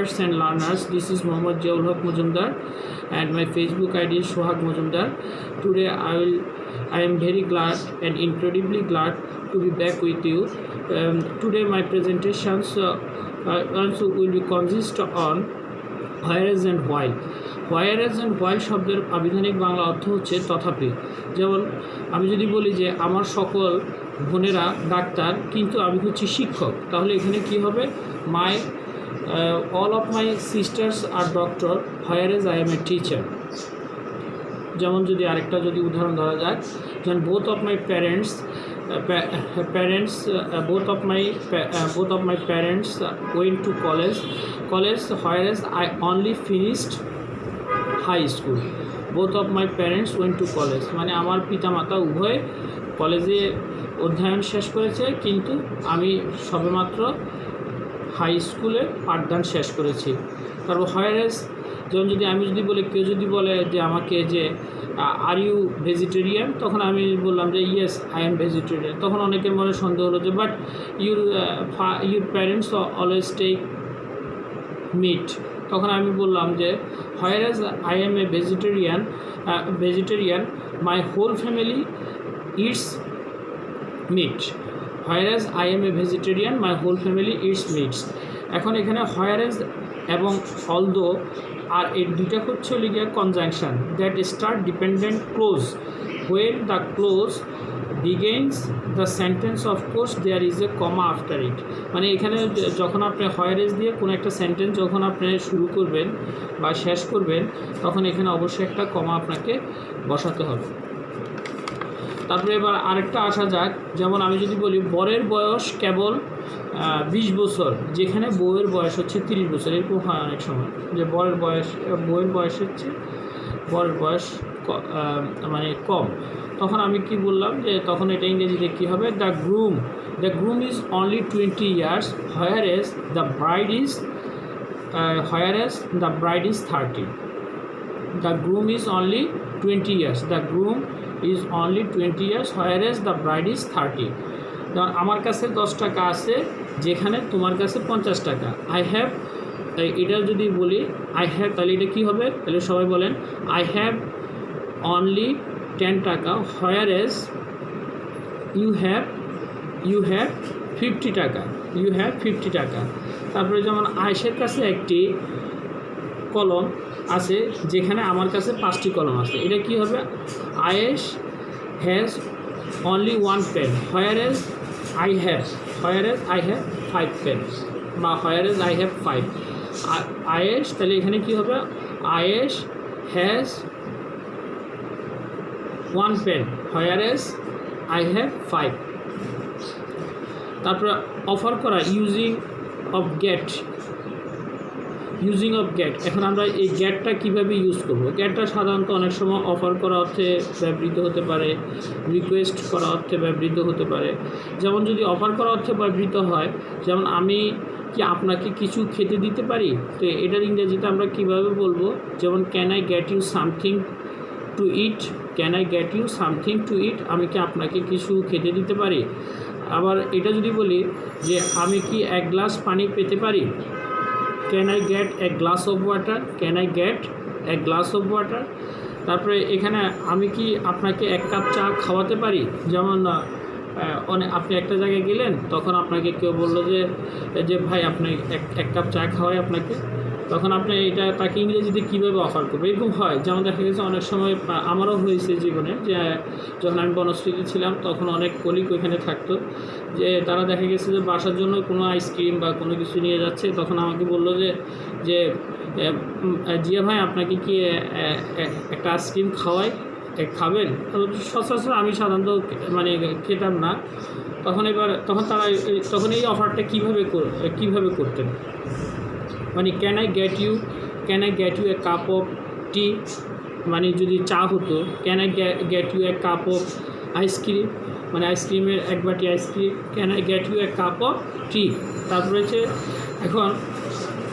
viewers and learners, this is Mohammad Ziaul Haq Majumdar and my Facebook ID is Sohag Majumdar. Today I am very glad and incredibly glad to be back with you. Today my presentations also will be consist on whereas and while. whereas and while শব্দের আবিধানিক বাংলা অর্থ হচ্ছে তথাপি। যেমন আমি যদি বলি যে আমার সকল বোনেরা ডাক্তার কিন্তু আমি হচ্ছি শিক্ষক, তাহলে এখানে কি হবে? My all of my sisters আর doctor whereas I am a teacher। যেমন যদি আরেকটা যদি উদাহরণ ধরা যায়, যেমন both of my parents went to college whereas I only finished high school। both of my parents went to college মানে আমার পিতামাতা উভয় কলেজে অধ্যয়ন শেষ করেছে, কিন্তু আমি সবেমাত্র হাই স্কুলে পাঠদান শেষ করেছি। তারপর whereas যেমন যদি আমি যদি বলি, কেউ যদি বলে যে আমাকে যে আর ইউ ভেজিটেরিয়ান, তখন আমি বললাম যে ইয়েস আই এম ভেজিটেরিয়ান। তখন অনেকের মনে সন্দেহ হলো যে but your parents always take meat. তখন আমি বললাম যে whereas I am a vegetarian my whole family eats meat। whereas I am a vegetarian my whole family eats meats। এখন এখানে whereas এবং although আর এই দুইটা হচ্ছে লিগিয়া conjunction that start dependent clause. when the clause begins the sentence of course there is a comma after it। মানে এখানে যখন আপনি whereas দিয়ে কোনো একটা সেন্টেন্স যখন আপনি শুরু করবেন বা শেষ করবেন, তখন এখানে অবশ্যই একটা কমা আপনাকে বসাতে হবে। তারপরে এবার আরেকটা আসা যাক, যেমন আমি যদি বলি বরের বয়স কেবল 20 বছর, যেখানে বউয়ের বয়স হচ্ছে 30 বছর। এরকম হয় অনেক সময় যে বউয়ের বয়স হচ্ছে বরের বয়স মানে কম। তখন আমি কি বললাম যে তখন এটা ইংরেজিতে কী হবে? The groom is only 20 years whereas the bride is 30। the groom is only 20 years the groom is only 20 years whereas the bride is 30। যেমন আমার কাছে 10 টাকা আছে যেখানে তোমার কাছে 50 টাকা। আই হ্যাভ, এটা যদি বলি আই হ্যাভ, তাহলে এটা কী হবে? তাহলে সবাই বলেন আই হ্যাভ অনলি 10 টাকা whereas you have 50 টাকা। you have 50 টাকা। তারপরে যেমন আয়েশের কাছে একটি কলম আছে যেখানে আমার কাছে 5টি কলম আছে। এটা কি হবে? Ayesha has only 1 pen whereas I have 5 pens বা whereas I have 5। আয়েশ, তাহলে এখানে কি হবে? Ayesha has 1 pen whereas I have 5। তারপরে অফার করা ইউজিং অফ গেট। এখন আমরা এই গেটটা কীভাবে ইউজ করব? গেটটা সাধারণত অনেক সময় অফার করা অর্থে ব্যবহৃত হতে পারে, রিকোয়েস্ট করা অর্থে ব্যবহৃত হতে পারে। যেমন যদি অফার করা অর্থে ব্যবহৃত হয়, যেমন আমি কি আপনাকে কিছু খেতে দিতে পারি, তো এটার ইংরেজিতে আমরা কীভাবে বলবো? যেমন can I get you something to eat. আমি কি আপনাকে কিছু খেতে দিতে পারি? আবার এটা যদি বলি যে আমি কি 1 গ্লাস পানি পেতে পারি, can I gate a glass of water. তারপরে এখানে আমি কি আপনাকে 1 কাপ চা খাওয়াতে পারি। যেমন আপনি একটা জায়গায় গেলেন, তখন আপনাকে কেউ বললো যে ভাই আপনি 1 কাপ চা খাওয়াই আপনাকে, তখন আপনি এটা তাকে ইংরেজিতে কীভাবে অফার করবে? এরকম হয়। যেমন দেখা গেছে অনেক সময় আমারও হয়েছে জীবনে যে যখন আমি বনশ্রীতে ছিলাম তখন অনেক কলিগ ওইখানে থাকতো, যে তারা দেখা গেছে যে বাসার জন্য কোনো আইসক্রিম বা কোনো কিছু নিয়ে যাচ্ছে, তখন আমাকে বললো যে জিয়া ভাই আপনাকে কি একটা আইসক্রিম খাবেন? সচরাচর আমি সাধারণত মানে খেতাম না। তখন এই অফারটা কীভাবে করতেন? মানে can I get you a cup of tea, মানে যদি চা হতো can I get you a cup of ice cream, মানে আইসক্রিমের 1 বাটি ice cream, can I get you a cup of tea. তারপরে হচ্ছে এখন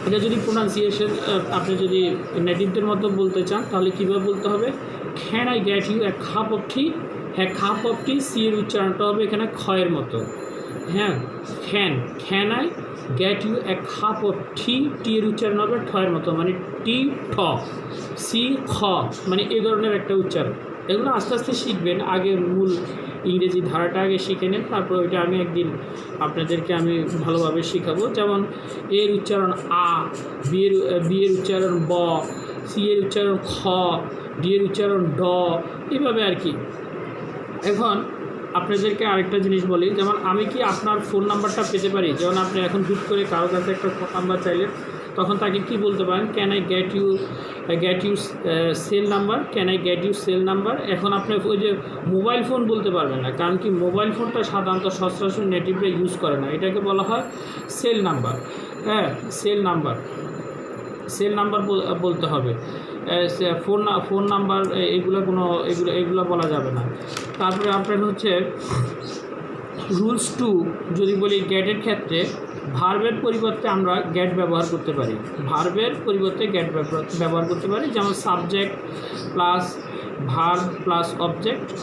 এটা যদি প্রোনাউন্সিয়েশন আপনি যদি নেটিভদের মতো বলতে চান, তাহলে কীভাবে বলতে হবে? Can I get you a cup of tea. হ্যাঁ, কাপ অফ টি, সি এর উচ্চারণটা হবে এখানে ক্ষয়ের মতো। হ্যাঁ, can I get you a cup of tea, tea এর উচ্চারণ হবে ঠয়ের মতো, মানে টি ঠ, সি খ, মানে এই ধরনের একটা উচ্চারণ। এগুলো আস্তে আস্তে শিখবেন, আগে মূল ইংরেজি ধারাটা আগে শিখে নেন, তারপর ওইটা আমি একদিন আপনাদেরকে আমি ভালোভাবে শেখাবো। যেমন এর উচ্চারণ আ, বি এর উচ্চারণ ব, সি এর উচ্চারণ খ, ডি এর উচ্চারণ ড, এভাবে আর কি। এখন আপনাদেরকে আরেকটা জিনিস বলি, যেমন আমি কি আপনার ফোন নাম্বারটা পেতে পারি? যেমন আপনি এখন হুট করে কারো কাছে একটা ফোন নাম্বার চাইলেন, তখন তাকে কি বলতে পারেন? Can I get you cell number, can I get you cell number. এখন আপনি ওই যে মোবাইল ফোন বলতে পারবেন না, কারণ কি মোবাইল ফোনটা সাধারণত সচরাচর নেটিভরা ইউজ করে না, এটাকে বলা হয় সেল নাম্বার। হ্যাঁ, সেল নাম্বার বলতে হবে। ফোন নাম্বার এগুলো বলা যাবে না। তারপরে আপনার হচ্ছে রুলস 2 যদি বলি গেটের ক্ষেত্রে, ভার্বের পরিবর্তে আমরা গেট ব্যবহার করতে পারি, ব্যবহার করতে পারি। যেমন সাবজেক্ট প্লাস ভার্ব প্লাস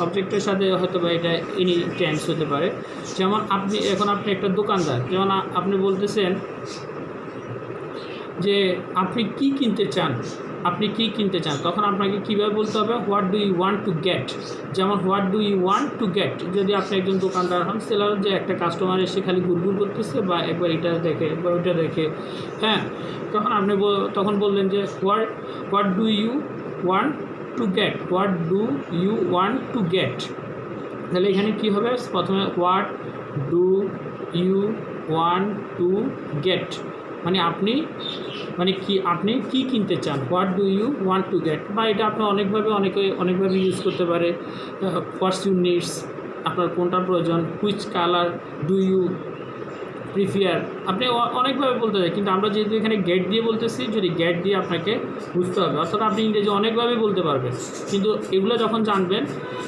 অবজেক্টের সাথে হয়তো বা এটা এনি টেন্স হতে পারে। যেমন আপনি একটা দোকানদার, যেমন আপনি বলতেছেন যে আপনি কি কিনতে চান, তখন আপনাকে কীভাবে বলতে হবে? What do you want to get. যেমন what do you want to get, যদি আপনি একজন দোকানদার হন, সেলার, যে একটা কাস্টমার এসে খালি ঘুরঘুর করতেছে বা একবার এটা দেখে একবার ওইটা দেখে, হ্যাঁ, তখন আপনি বললেন যে what do you want to get, তাহলে এখানে কী হবে? প্রথমে what do you want to get, মানে আপনি কি কিনতে চান, what do you want to get. বা এটা আপনি অনেকভাবে ইউজ করতে পারে। হোয়াটস ইউ নিডস, আপনার কোনটা প্রয়োজন। Which colour do you prefer, আপনি অনেকভাবে বলতে চাই, কিন্তু আমরা যেহেতু এখানে গেট দিয়ে বলতেছি, যদি গেট দিয়ে আপনাকে বুঝতে হবে, অর্থাৎ আপনি ইংরেজি অনেকভাবে বলতে পারবেন, কিন্তু এগুলো যখন জানবেন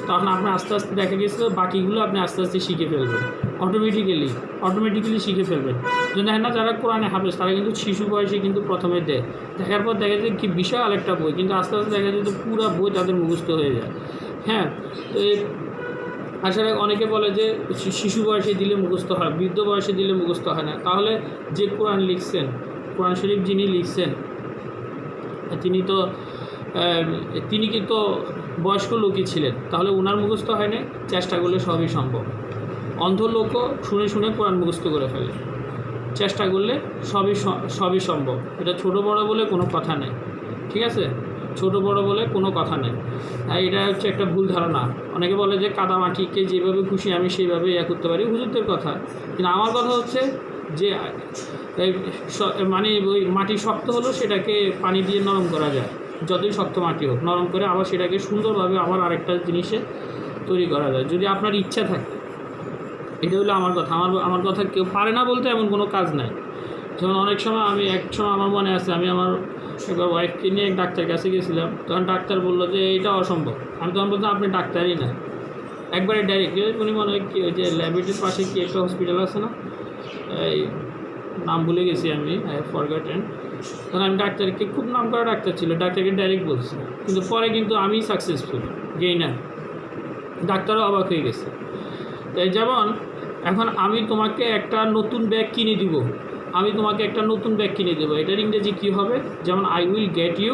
তখন আপনার আস্তে আস্তে দেখা গেছে বাকিগুলো আপনি আস্তে আস্তে শিখে ফেলবেন, অটোমেটিক্যালি শিখে ফেলবেন। যদি দেখেন না, যারা কোরআনে হাফেজ তারা কিন্তু শিশু বয়সে কিন্তু প্রথমে দেখার পর দেখা যায় কি বিশাল একটা বই, কিন্তু আস্তে আস্তে দেখা যায় তো পুরো বই তাদের মুখস্থ হয়ে যায়। হ্যাঁ, তো আসলে অনেকে বলে যে শিশু বয়সে দিলে মুখস্থ হয়, বৃদ্ধ বয়সে দিলে মুখস্থ হয় না। তাহলে যে কোরআন শরীফ যিনি লিখছেন, তিনি কিন্তু বয়স্ক লোকই ছিলেন, তাহলে ওনার মুখস্থ হয় না? চেষ্টা করলে সবই সম্ভব। অন্ধ লোকও শুনে কোরআন মুখস্থ করে ফেলে, চেষ্টা করলে সবই সম্ভব। এটা ছোট বড় বলে কোনো কথা নেই, ঠিক আছে? ছোট বড় বলে কোনো কথা নেই। তাই এটা হচ্ছে একটা ভুল ধারণা। অনেকে বলে যে কাদামাটিকে যেভাবে খুশি আমি সেইভাবে করতে পারি, হুজুরদের কথা। কিন্তু আমার কথা হচ্ছে যে মানে ওই মাটি শক্ত হলো সেটাকে পানি দিয়ে নরম করা যায়, যতই শক্ত মাটি হোক নরম করে আবার সেটাকে সুন্দরভাবে আবার আরেকটা জিনিসে তৈরি করা যায়, যদি আপনার ইচ্ছা থাকে। এটা হলো আমার কথা। আমার কথা কেউ পারে না বলতে এমন কোনো কাজ নাই। যেমন অনেক সময় আমার মনে আছে, আমি আমার একবার ওয়াইফকে নিয়ে এক ডাক্তার কাছে গেছিলাম, তখন ডাক্তার বললো যে এটা অসম্ভব। আমি তখন বলতাম আপনি ডাক্তারই না, একবারে ডাইরেক্ট। উনি মনে হয় কি ওই যে ল্যাবরেটরির পাশে কি একটা হসপিটাল আছে না, এই নাম ভুলে গেছি আমি, ফরগটেন। তখন আমি ডাক্তারকে, খুব নাম করা ডাক্তার ছিল, ডাক্তারকে ডাইরেক্ট বলছি, কিন্তু পরে কিন্তু আমি সাকসেসফুল গেইনার, ডাক্তারও অবাক হয়ে গেছে। তাই যেমন এখন আমি তোমাকে একটা নতুন ব্যাগ কিনে দিব, এটার ইংরেজি কী হবে? যেমন I will get you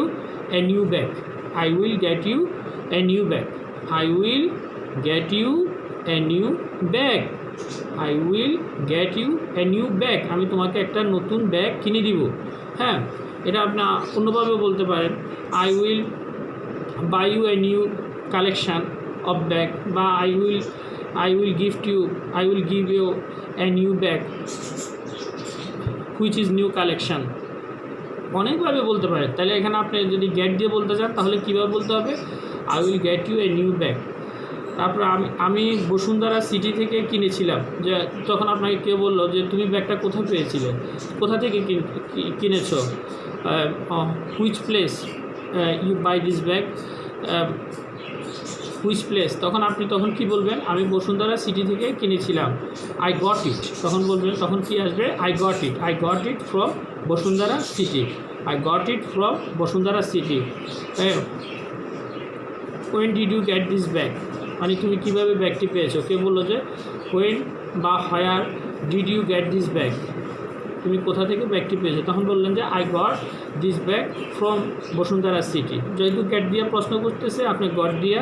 a new bag, আমি তোমাকে একটা নতুন ব্যাগ কিনে দিব। হ্যাঁ, এটা আপনি অন্যভাবে বলতে পারেন, I will buy you a new collection of bag, বা I will give you a new bag which is new collection, অনেকভাবে বলতে পারেন। তাহলে এখানে আপনি যদি গেট দিয়ে বলতে চান তাহলে কীভাবে বলতে হবে? I will get you a new bag। তারপর আমি বসুন্ধরা সিটি থেকে কিনেছিলাম, যে তখন আপনাকে কেউ বললো যে তুমি ব্যাগটা কোথায় পেয়েছিলে, কোথা থেকে কিনেছো, which place you buy this bag, which place. তখন কি বলবেন? আমি বসুন্ধরা সিটি থেকে কিনেছিলাম, আই গট ইট। তখন কি আসবে? I got it from Bashundhara city. When did you get this bag, মানে তুমি কীভাবে ব্যাগটি পেয়েছো। কেউ বললো যে হোয়েন বা where did you get this bag, তুমি কোথা থেকে ব্যাগটি পেয়েছো? তখন বললেন যে I got this bag from Bashundhara city. যেহেতু গেট দিয়ে প্রশ্ন করতেছে, আপনি গট দিয়ে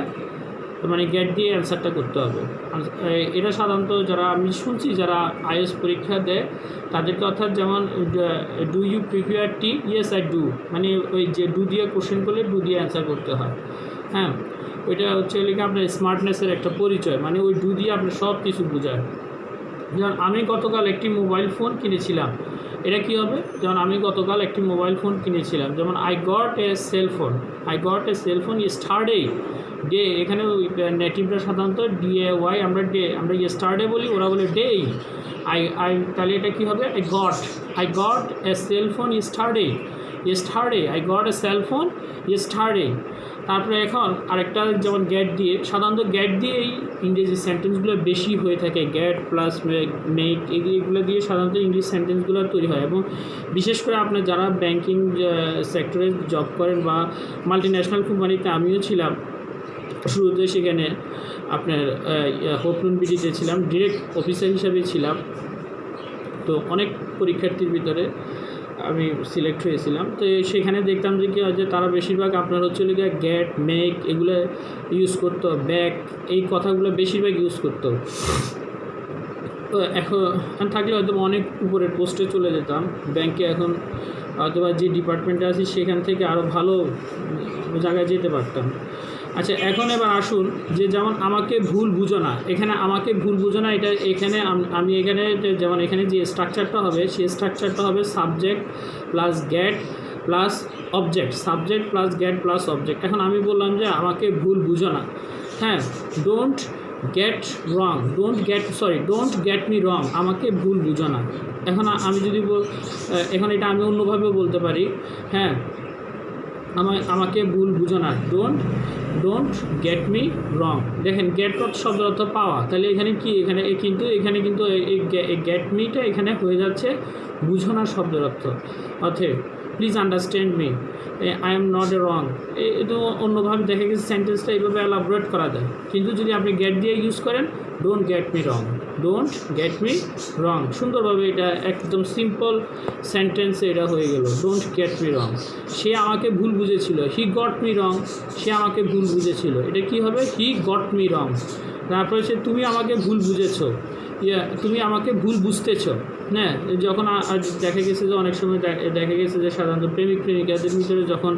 মানে গেট দিয়ে অ্যান্সারটা করতে হবে। এটা সাধারণত যারা আমি শুনছি যারা আইএস পরীক্ষা দেয় তাদেরকে, অর্থাৎ যেমন do you prepare tea, yes I do, মানে ওই যে ডু দিয়ে কোশ্চেন করলে ডু দিয়ে অ্যান্সার করতে হয়। হ্যাঁ, ওইটা হচ্ছে লিখে আপনার স্মার্টনেসের একটা পরিচয়, মানে ওই ডু দিয়ে আপনার সব কিছু বোঝায়। যেমন আমি গতকাল একটি মোবাইল ফোন কিনেছিলাম, এটা কী হবে? যেমন আমি গতকাল একটি মোবাইল ফোন কিনেছিলাম, যেমন I got a cell phone, I got a cell phone yesterday. Day এখানে নেটিভরা সাধারণত DAY, আমরা ইয়েস্টারডে বলি, ওরা বলে ডে। তাহলে এটা কী হবে? I got a cell phone yesterday, I got a cell phone yesterday. তারপরে এখন আরেকটা যেমন গ্যাট দিয়ে, সাধারণত গ্যাট দিয়েই ইংরেজি সেন্টেন্সগুলো বেশি হয়ে থাকে, গ্যাট প্লাস মেক এগুলো দিয়ে সাধারণত ইংলিশ সেন্টেন্সগুলো তৈরি হয়। এবং বিশেষ করে আপনার যারা ব্যাংকিং সেক্টরে জব করেন বা মাল্টি ন্যাশনাল কোম্পানিতে আমিও ছিলাম শুরুতে, সেখানে আপনার হোপলুন বিডিতে ছিলাম, ডিরেক্ট অফিসার হিসাবে ছিলাম। তো অনেক পরীক্ষার্থীর ভিতরে আমি সিলেক্ট হয়েছিলাম। তো সেখানে দেখতাম যে কী হয়, যে তারা বেশিরভাগ আপনার হচ্ছে গ্যাট, মেক এগুলো ইউজ করতো, ব্যাক এই কথাগুলো বেশিরভাগ ইউজ করতো। তো এখন থাকলে হয়তো অনেক উপরের পোস্টে চলে যেতাম ব্যাংকে, এখন হয়তো যে ডিপার্টমেন্টে আছি সেখান থেকে আরও ভালো জায়গায় যেতে পারতাম। আচ্ছা, এখন এবার আসুন যে যেমন আমাকে ভুল বুঝো না, এখানে আমাকে ভুল বুঝো না, এটা এখানে আমি এখানে যেমন এখানে যে স্ট্রাকচারটা হবে সেই স্ট্রাকচারটা হবে subject plus get plus object, subject plus get plus object. এখন আমি বললাম যে আমাকে ভুল বুঝো না, হ্যাঁ, ডোন্ট গেট মি রং, আমাকে ভুল বুঝো না। এখন আমি যদি এখন এটা আমি অন্যভাবে বলতে পারি, হ্যাঁ, আমাকে ভুল বুঝো না, ডোন্ট গেট মি রং। দেখেন গেট শব্দের অর্থ পাওয়া, তাহলে এখানে কি এখানে কিন্তু এই গেট মিটা এখানে হয়ে যাচ্ছে বুঝো না শব্দের অর্থ। অর্থাৎ please understand me, I am not a wrong. এটা অন্যভাবে দেখা গেছে সেন্টেন্সটা এইভাবে এলাবোরেট করা যায়, কিন্তু যদি আপনি গেট দিয়ে ইউজ করেন, ডোন্ট গেট মি রং, সুন্দরভাবে এটা একদম সিম্পল সেন্টেন্সে এটা হয়ে গেল, ডোন্ট গেট মি রং। সে আমাকে ভুল বুঝেছিল, হি গট মি রং, সে আমাকে ভুল বুঝেছিল, এটা কি হবে? হি গট মি রং। তারপরে তুমি আমাকে ভুল বুঝেছো, তুমি আমাকে ভুল বুঝতেছ। হ্যাঁ, যখন দেখা গেছে যে অনেক সময় দেখা গেছে যে সাধারণত প্রেমিক প্রেমিকাদের ভিতরে যখন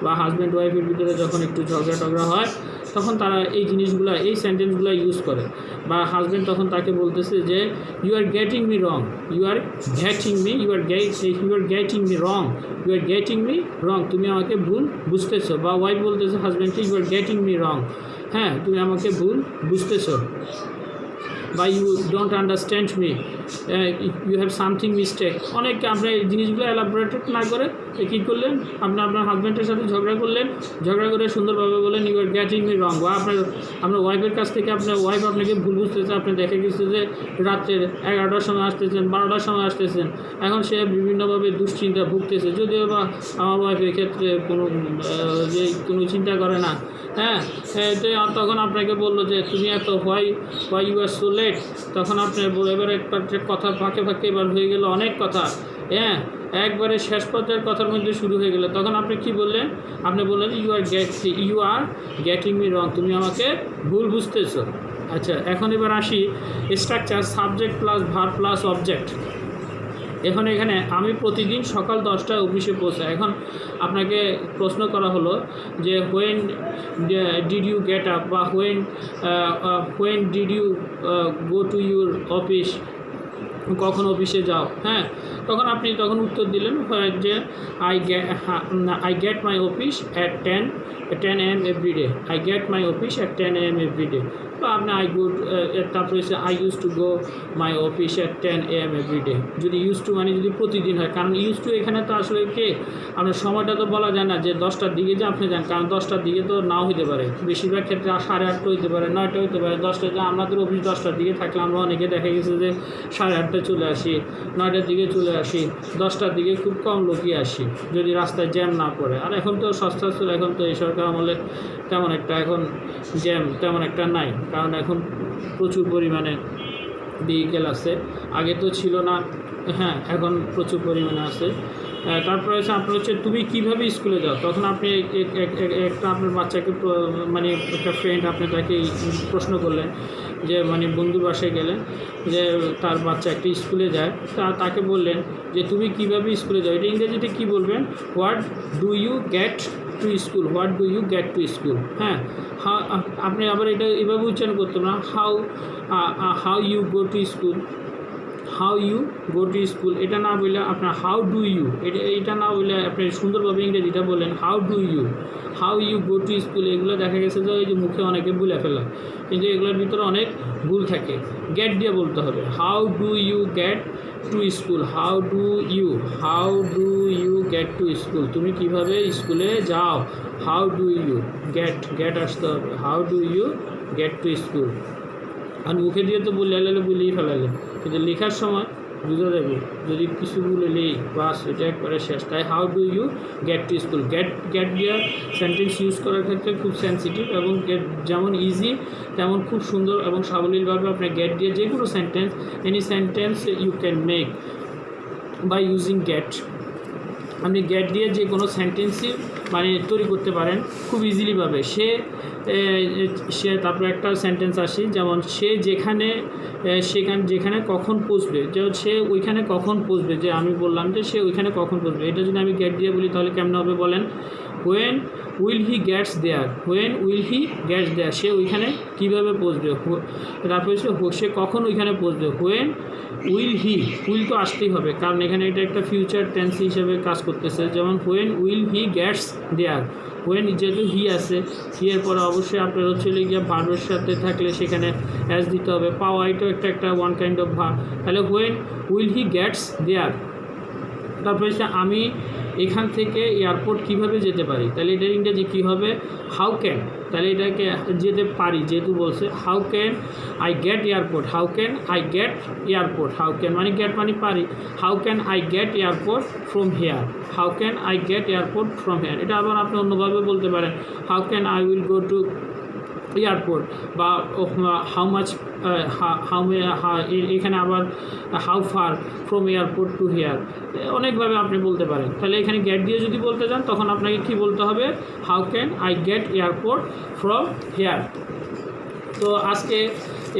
বা হাজব্যান্ড ওয়াইফের ভিতরে যখন একটু ঝগড়া হয়, তখন তারা এই জিনিসগুলো, এই সেন্টেন্সগুলো ইউজ করে। বা হাজব্যান্ড তখন তাকে বলতেছে যে you are getting me wrong, you are getting me wrong, তুমি আমাকে ভুল বুঝতেছো। বা ওয়াইফ বলতেছে হাজব্যান্ডকে you are getting me wrong, হ্যাঁ, তুমি আমাকে ভুল বুঝতেছো। বা you don't understand me, you have something mistake. অনেক আপনার এই জিনিসগুলো এলাবোরেটেড না করে কী করলেন, আপনার হাজব্যান্ডের সাথে ঝগড়া করে সুন্দরভাবে বললেন you are getting me wrong. বা আপনার ওয়াইফের কাছ থেকে আপনার ওয়াইফ আপনাকে ভুল বুঝতেছে, আপনি দেখে গেছে যে রাত্রের 11টার সময় আসতেছেন, 12টার সময় আসতেছেন, এখন সে বিভিন্নভাবে দুশ্চিন্তা ভুগতেছে, যদিও বা আমার ওয়াইফ এক্ষেত্রে কোনো চিন্তা করে না। হ্যাঁ, তখন আপনাকে বললো যে তুমি এত why you are so late, তখন আপনার এবার একটা কথা ফাঁকে এবার হয়ে গেল অনেক কথা, হ্যাঁ, একবারে শেষ পর্যায়ের কথার মধ্যে শুরু হয়ে গেল। তখন আপনি কি বললেন? আপনি বললেন you are getting me wrong, তুমি আমাকে ভুল বুঝতেছো। আচ্ছা, এখন এবার আসি structure subject plus verb plus object. এখানে আমি প্রতিদিন সকাল 10টায় অফিসে পৌঁছাই। এখন আপনাকে প্রশ্ন করা হলো যে when did you get up, বা when did you go to your office, কখন অফিসে যাও। হ্যাঁ, তখন উত্তর দিলেন যে I get my office at 10 AM everyday, I get my office at 10 AM everyday. বা আপনি তারপরে I use to go my office at 10 AM everyday. যদি ইউজ টু মানে যদি প্রতিদিন হয়, কারণ ইউজ টু এখানে তো আসলে আপনার সময়টা তো বলা যায় না যে 10টার দিকে যে আপনি যান, কারণ 10টার দিকে তো নাও হতে পারে, বেশিরভাগ ক্ষেত্রে 8:30 হতে পারে, 9টা হতে পারে, 10টা। আমাদের অফিস 10টার দিকে থাকলে আমরা অনেকে দেখা গেছে যে 8:30টায় চলে আসি, 9টার দিকে চলে আসি, 10টার দিকে খুব কম লোকই আসি যদি রাস্তায় জ্যাম না পড়ে। আর এখন তো সস্তা, এখন তো এই সরকার আমলে তেমন একটা এখন জ্যাম তেমন একটা নাই, কারণ এখন প্রচুর পরিমাণে ভেহিকেল আছে, আগে তো ছিল না। হ্যাঁ, এখন প্রচুর পরিমাণে আছে। তারপরে হচ্ছে আপনার হচ্ছে তুমি কীভাবে স্কুলে যাও, তখন আপনি একটা আপনার বাচ্চাকে মানে একটা ফ্রেন্ড আপনি তাকে প্রশ্ন করলেন যে মানে বন্ধুর বাসায় গেলেন যে তার বাচ্চা একটা স্কুলে যায়, তাকে বললেন যে তুমি কীভাবে স্কুলে যাও, এটা ইংরেজিতে কী বলবেন, what do you get to school, what do you get to school. হ্যাঁ, আপনি আবার এটা এভাবে উচ্চারণ করতেন না, how you go to school, how you go to school, এটা না বললে আপনার হাউ ডু ইউ, এটা না বললে আপনি সুন্দরভাবে ইংরেজিটা বললেন how do you, how you go to school. এগুলো দেখা গেছে যে ওই যে মুখে অনেকে ভুলে ফেলা, কিন্তু এগুলোর ভিতরে অনেক ভুল থাকে। গেট দিয়ে বলতে হবে, how do you get to school, how do you get to school, তুমি কিভাবে স্কুলে যাও, হাউ ডু ইউ গেট আসতে হবে, how do you get to school. আর মুখে দিয়ে তো বলেই ফেলালেন, কিন্তু লেখার সময় বুঝা যাবে যদি কিছু বলেলেই বাস এটা একবারে শেষ। তাই how do you get to school, get দিয়ে সেন্টেন্স ইউজ করার ক্ষেত্রে খুব সেন্সিটিভ, এবং গেট যেমন ইজি তেমন খুব সুন্দর এবং সাবলীলভাবে আপনি গেট দিয়ে যে কোনো sentence, any sentence you can make by using get. আপনি গেট দিয়ে যে কোনো সেন্টেন্সই মানে তৈরি করতে পারেন খুব ইজিলিভাবে। সে তারপরে একটা সেন্টেন্স আসি, যেমন সে যেখানে কখন পৌঁছবে, যে সে ওইখানে কখন পৌঁছবে, যে আমি বললাম যে সে ওইখানে কখন পৌঁছবে, এটা যদি আমি গেট দিয়ে বলি তাহলে কেমন হবে বলেন, when will he gets there, when will he gets there, সে ওইখানে কীভাবে পৌঁছবে, তারপরে সে কখন ওইখানে পৌঁছবে, হোয়েন উইল তো আসতেই হবে, কারণ এখানে এটা একটা ফিউচার টেন্স হিসেবে কাজ করতেছে। যেমন when will he gets there, when যেহেতু হি আছে, হি এর পরে অবশ্যই আপনার হচ্ছে গিয়ে ভার্বের সাথে থাকলে সেখানে অ্যাজ দিতে হবে, পাওয়া এটাও একটা ওয়ান কাইন্ড অফ ভার্ব। তাহলে হোয়েন উইল হি গেটস দেয়ার, তারপরে হচ্ছে আমি এখান থেকে এয়ারপোর্ট কীভাবে যেতে পারি, তাহলে এটার ইংরেজি কী হবে, হাউ ক্যান, তাহলে এটাকে যেতে পারি যেহেতু বলছে, how can I get airport, how can I get airport, how can মানে গেট মানে পারি, how can I get airport from here, how can I get airport from here. এটা আবার আপনি অন্যভাবে বলতে পারেন, how can I will go to airport, বা হাউ মাচ, এখানে আবার how far from airport to here, অনেকভাবে আপনি বলতে পারেন। তাহলে এখানে গেট দিয়ে যদি বলতে চান তখন আপনাকে কি বলতে হবে, how can I get airport from hair. তো আজকে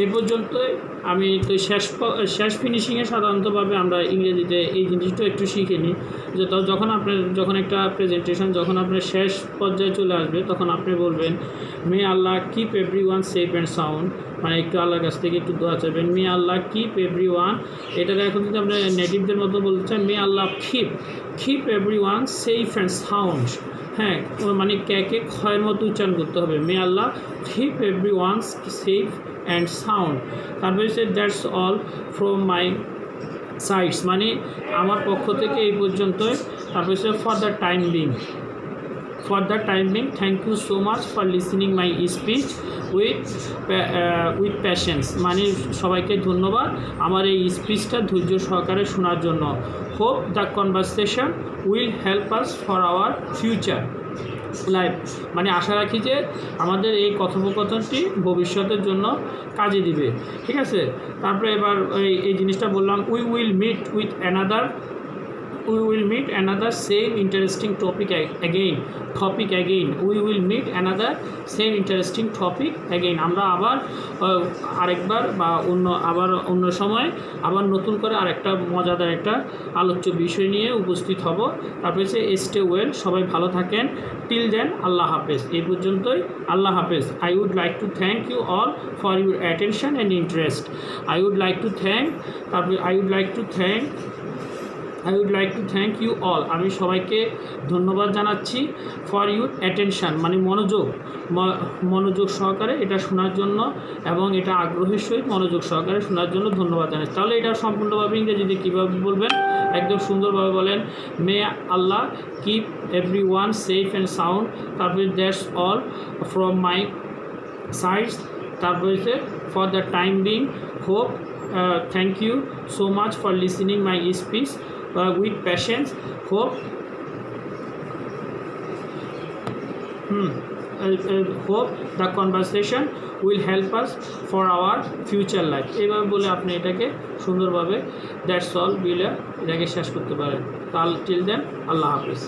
এই পর্যন্তই। আমি তো শেষ ফিনিশিংয়ে সাধারণতভাবে আমরা ইংরেজিতে এই জিনিসটা একটু শিখে নিই, যে যখন একটা প্রেজেন্টেশন যখন আপনার শেষ পর্যায়ে চলে আসবে তখন আপনি বলবেন, may Allah keep everyone safe and sound, মানে একটু আল্লাহর কাছ থেকে একটু দোয়া চাইবেন, মে আল্লাহ কিপ এভরিওয়ান, এটাকে এখন যদি আমরা নেটিভদের মতো বলতে চাই, may Allah keep everyone safe and sound. হ্যাঁ, মানে ক্যাকে ক্ষয়ের মতো উচ্চারণ করতে হবে, may Allah keep everyone safe and sound. তারপরে হচ্ছে that's all from my sides, মানে আমার পক্ষ থেকে এই পর্যন্তই। তারপরে হচ্ছে for the time being thank you so much for listening my speech with patience, মানে সবাইকে ধন্যবাদ আমার এই স্পিচটা ধৈর্য সহকারে শোনার জন্য। Hope the conversation will help us for our future life, মানে আশা রাখি যে আমাদের এই কথোপকথনটি ভবিষ্যতের জন্য কাজে দিবে। ঠিক আছে, তারপরে এবার এই জিনিসটা বললাম, we will meet another same interesting topic again. We will meet another same interesting topic again. আমরা আবার আরেকবার বা অন্য সময় আবার নতুন করে আরেকটা মজাদার একটা আলোচ্য বিষয় নিয়ে উপস্থিত হব। তারপরে স্টে ওয়েল, সবাই ভালো থাকেন। টিল দেন, আল্লাহ হাফেজ। এই পর্যন্তই, আল্লাহ হাফেজ। I would like to thank you all for your attention and interest. I would like to thank you all. আমি সবাইকে ধন্যবাদ জানাচ্ছি ফর ইউর অ্যাটেনশান, মানে মনোযোগ সহকারে এটা শোনার জন্য এবং এটা আগ্রহের সহিত মনোযোগ সহকারে শোনার জন্য ধন্যবাদ জানাচ্ছি। তাহলে এটা সম্পূর্ণভাবে ইংরেজিতে কীভাবে বলবেন, একদম সুন্দরভাবে বলেন, may Allah keep everyone safe and sound, তারপরে that's all from my sides, তারপরে for the time being hope thank you so much for listening my speech with patience. Hope the conversation will help us for our future life. এইভাবে বলে আপনি এটাকে সুন্দরভাবে that's all বলে এটাকে শেষ করতে পারেন। তাহলে টিল দেন আল্লাহ হাফিজ।